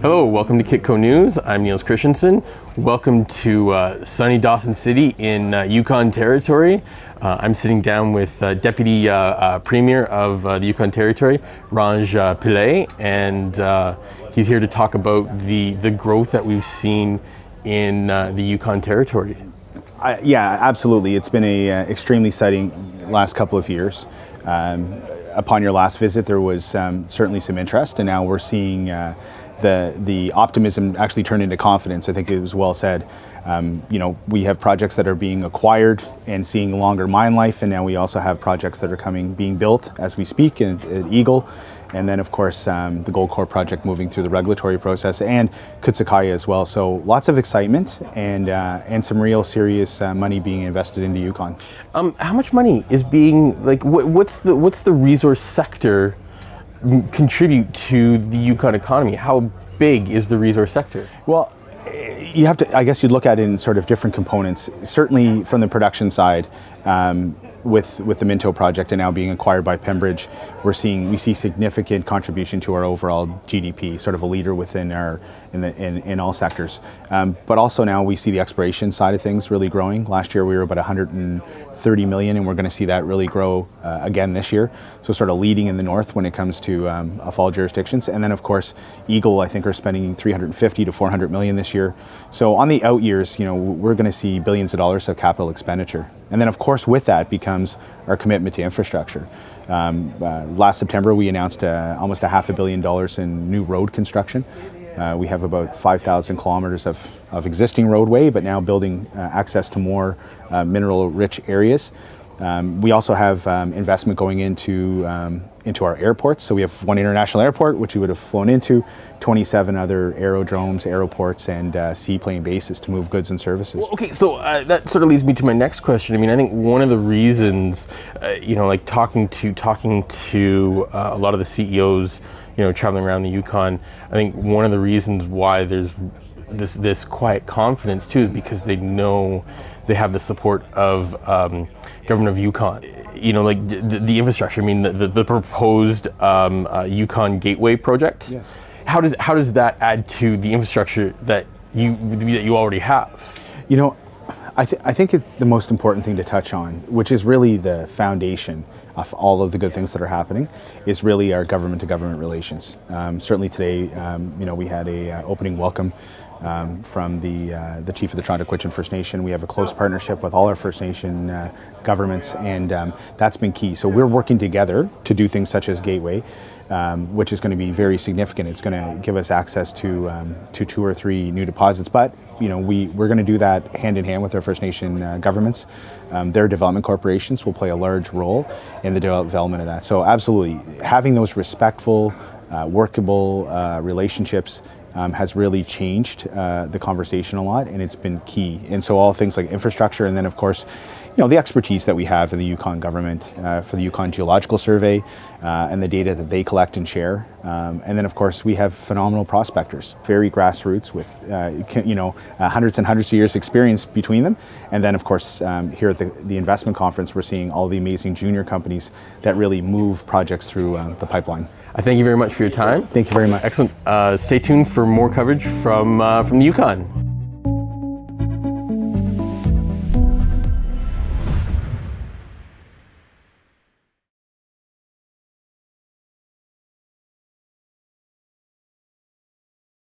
Hello, welcome to Kitco News. I'm Niels Christensen. Welcome to sunny Dawson City in Yukon Territory. I'm sitting down with Deputy Premier of the Yukon Territory, Ranj Pillai, and he's here to talk about the growth that we've seen in the Yukon Territory. Yeah, absolutely. It's been a extremely exciting last couple of years. Upon your last visit, there was certainly some interest, and now we're seeing the optimism actually turn into confidence. I think it was well said. You know, we have projects that are being acquired and seeing longer mine life, and now we also have projects that are being built as we speak at Eagle. And then, of course, the Goldcorp project moving through the regulatory process, and Kitco as well. So lots of excitement and some real serious money being invested into Yukon. How much money is being, what's the resource sector contribute to the Yukon economy? How big is the resource sector? Well, you have to, I guess you'd look at it in sort of different components. Certainly from the production side, with the Minto project and now being acquired by Pembridge, we see significant contribution to our overall GDP, sort of a leader within in all sectors. But also now we see the exploration side of things really growing. Last year we were about 130 million, and we're going to see that really grow again this year. So sort of leading in the north when it comes to all jurisdictions. And then of course Eagle, I think, are spending 350 to 400 million this year. So on the out years, you know, we're going to see billions of dollars of capital expenditure. And then of course with that becomes our commitment to infrastructure. Last September we announced almost $500 million in new road construction. We have about 5,000 kilometers of existing roadway, but now building access to more mineral-rich areas. We also have investment going into our airports. So we have one international airport, which we would have flown into, 27 other aerodromes, aeroports, and seaplane bases to move goods and services. Well, okay, so that sort of leads me to my next question. I mean, I think one of the reasons, you know, like talking to a lot of the CEOs, you know, traveling around the Yukon, I think one of the reasons why there's this quiet confidence too is because they know they have the support of government of Yukon. You know, like the infrastructure. I mean, the proposed Yukon Gateway project. Yes. How does that add to the infrastructure that you already have? You know, I think it's the most important thing to touch on, which is really the foundation of all of the good things that are happening, is really our government-to-government relations. Certainly today, you know, we had a opening welcome from the chief of the Toronto-Quitchin First Nation. We have a close partnership with all our First Nation governments, and that's been key. So we're working together to do things such as Gateway, which is going to be very significant. It's going to give us access to 2 or 3 new deposits, but you know, we're going to do that hand in hand with our First Nation governments. Their development corporations will play a large role in the development of that. So absolutely, having those respectful, workable relationships has really changed the conversation a lot, and it's been key. And so all things like infrastructure, and then of course, you know, the expertise that we have in the Yukon government for the Yukon Geological Survey and the data that they collect and share. And then of course we have phenomenal prospectors, very grassroots with you know, hundreds and hundreds of years experience between them. And then of course here at the investment conference, we're seeing all the amazing junior companies that really move projects through the pipeline. I thank you very much for your time. Thank you very much. Excellent. Stay tuned for more coverage from the Yukon.